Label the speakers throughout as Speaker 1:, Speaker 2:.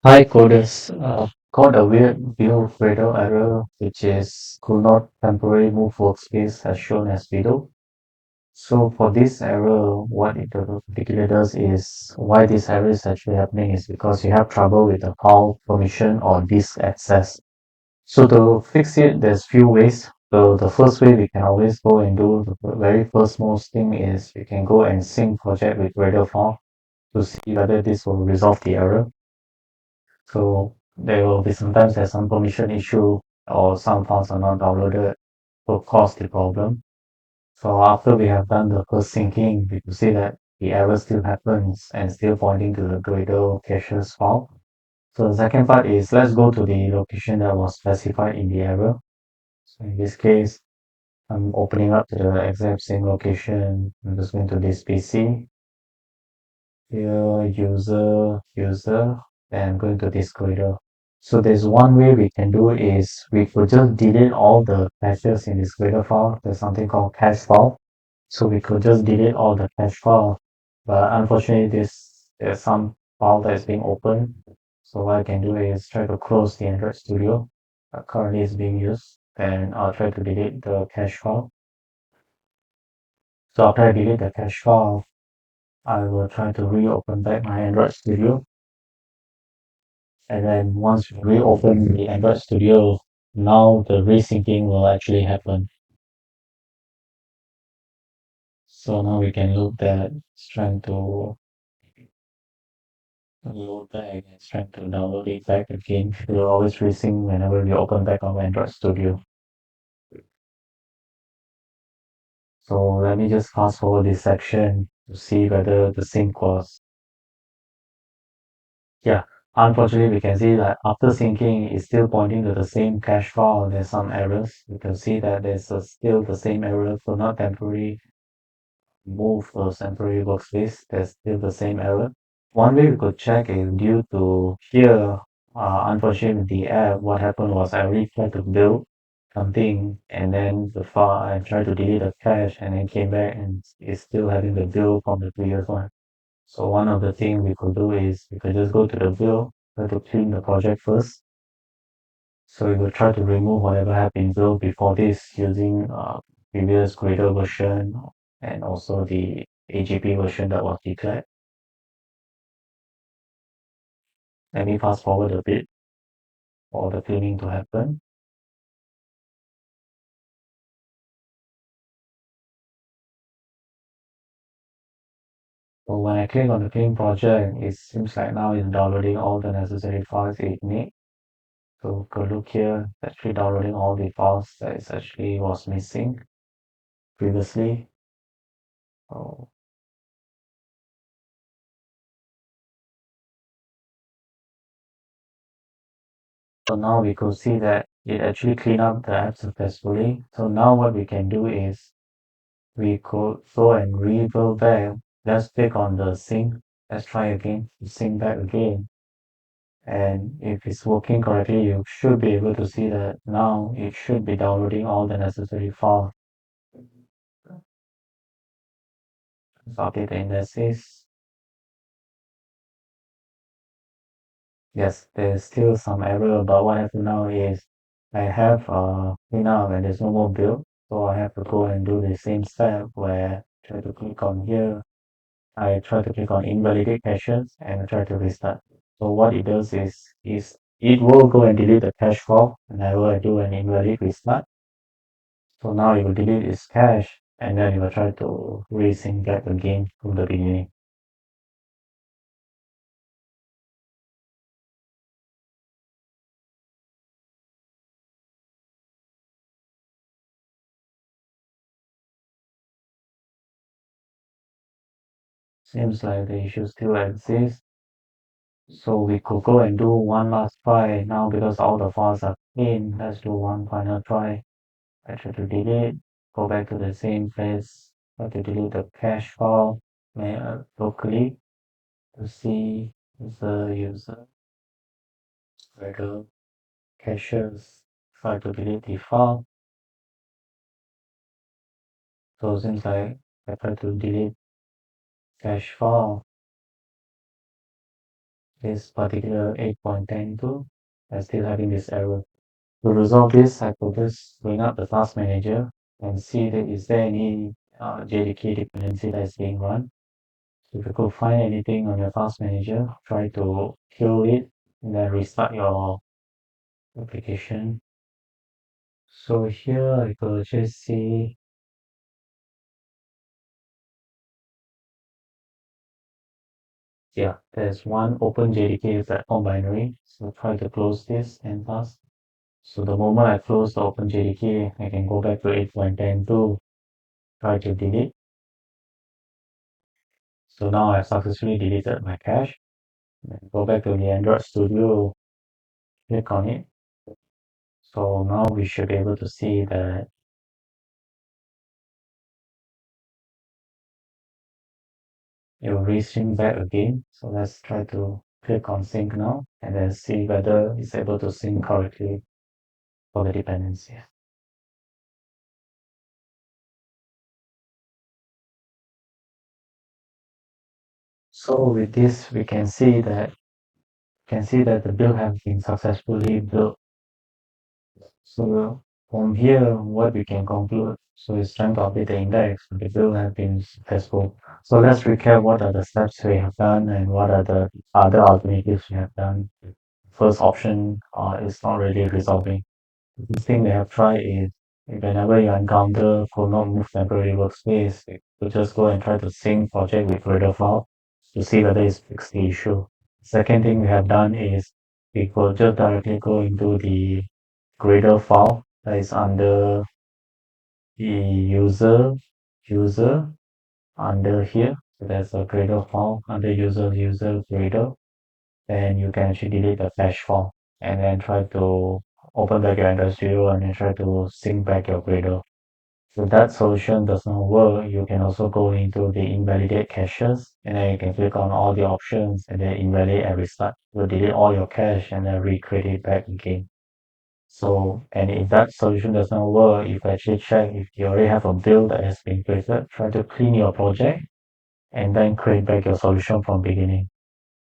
Speaker 1: Hi coders, got a weird view Gradle error which is could not temporarily move workspace as shown as below. So for this error, what it particularly does is why this error is actually happening is because you have trouble with the file permission or disk access. So to fix it, there's few ways. So the first way we can always go and do the very first most thing is we can go and sync project with Gradle file to see whether this will resolve the error. So there will be sometimes there's some permission issue or some files are not downloaded will cause the problem. So after we have done the first syncing, we can see that the error still happens and still pointing to the Gradle caches file. So the second part is let's go to the location that was specified in the error. So in this case, I'm opening up to the exact same location. I'm just going to this PC. Here, user, and going to this Gradle. So there's one way we can do is we could just delete all the caches in this Gradle file. There's something called cache file. So we could just delete all the cache file. But unfortunately, there's some file that is being opened. So what I can do is try to close the Android Studio that currently is being used. And I'll try to delete the cache file. So after I delete the cache file, I will try to reopen back my Android Studio. And then once we reopen the Android Studio, now the resyncing will actually happen. So now we can look that it's trying to load back, it's trying to download it back again. It will always resync whenever we open back our Android Studio. So let me just fast forward this section to see whether the sync was. Yeah, unfortunately we can see that after syncing it's still pointing to the same cache file. There's some errors. You can see that still the same error for not temporary move a temporary workspace. There's still the same error. One way we could check is due to here, unfortunately with the app, what happened was I really tried to build something and then the file, I tried to delete the cache and then came back and it's still having the build from the previous one. So one of the things we could do is we could just go to the build, try to clean the project first. So we will try to remove whatever had been built before this using previous Gradle version and also the AGP version that was declared. Let me fast forward a bit for the cleaning to happen. So when I click on the clean project, it seems like now it's downloading all the necessary files it needs. So go look here, it's actually downloading all the files that it actually was missing previously. So, so now we could see that it actually cleaned up the app successfully. So now what we can do is we could go and rebuild back. Let's click on the sync. Let's try again, sync back again. And if it's working correctly, you should be able to see that now it should be downloading all the necessary files. Let's update the indices. Yes, there's still some error, but what I have to now is I have clean up and there's no more build. So I have to go and do the same step where I try to click on here. I try to click on invalidate caches and I try to restart. So what it does is it will go and delete the cache file whenever I do an invalid restart. So now it will delete its cache and then it will try to resync back again from the beginning. Seems like the issue still exists. So we could go and do one last try now because all the files are clean. Let's do one final try. I try to delete, go back to the same place, try to delete the cache file locally to see the user whether caches try to delete the file. So it seems like I try to delete cache file this particular 8.10 I'm still having this error. To resolve this, I could just bring up the task manager and see that is there any JDK dependency that is being run. If you could find anything on your task manager, try to kill it and then restart your application. So here I could just see, yeah, there's one open JDK platform binary. So try to close this and pass. So the moment I close the open JDK, I can go back to 8.10 to try to delete. So now I've successfully deleted my cache. Go back to the Android Studio, click on it. So now we should be able to see that it will resync back again. So let's try to click on sync now and then see whether it's able to sync correctly for the dependency. So with this, we can see that the build has been successfully built. So from here, what we can conclude, so it's trying to update the index, the build has been successful. So let's recap what are the steps we have done and what are the other alternatives we have done. First option is not really resolving. The thing they have tried is whenever you encounter could not move temporary workspace, you just go and try to sync project with Gradle file to see whether it's fixed the issue. Second thing we have done is we could just directly go into the Gradle file that is under the user under here. So there's a Gradle file under user Gradle. Then you can actually delete the flash file and then try to open back your Android Studio and then try to sync back your Gradle. If that solution does not work, you can also go into the invalidate caches and then you can click on all the options and then invalidate and restart. You'll delete all your cache and then recreate it back again. So, and if that solution does not work, you can actually check if you already have a build that has been created, try to clean your project and then create back your solution from beginning.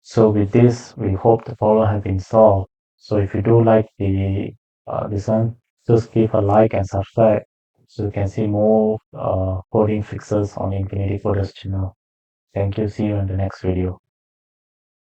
Speaker 1: So with this, we hope the problem has been solved. So if you do like the this one, just give a like and subscribe so you can see more coding fixes on Infinity Coders channel. Thank you. See you in the next video.